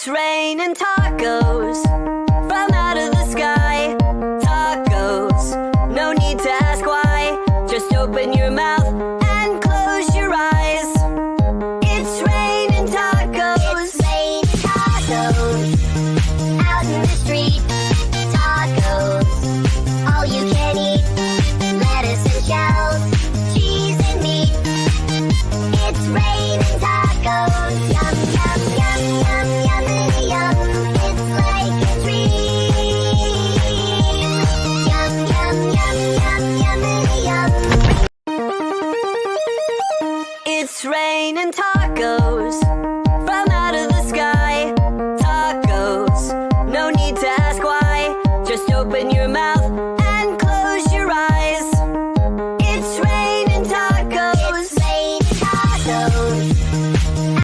It's raining tacos from out of the sky. Tacos, no need to ask why. Just open your mouth and close your eyes. It's raining tacos. It's raining tacos out in the street. Tacos, all you can eat. Lettuce and shells, cheese and meat. It's raining tacos. Yum, yum, yum, yum, yummity yum. It's like a dream. Yum, yum, yum, yum, yummity yum. It's raining tacos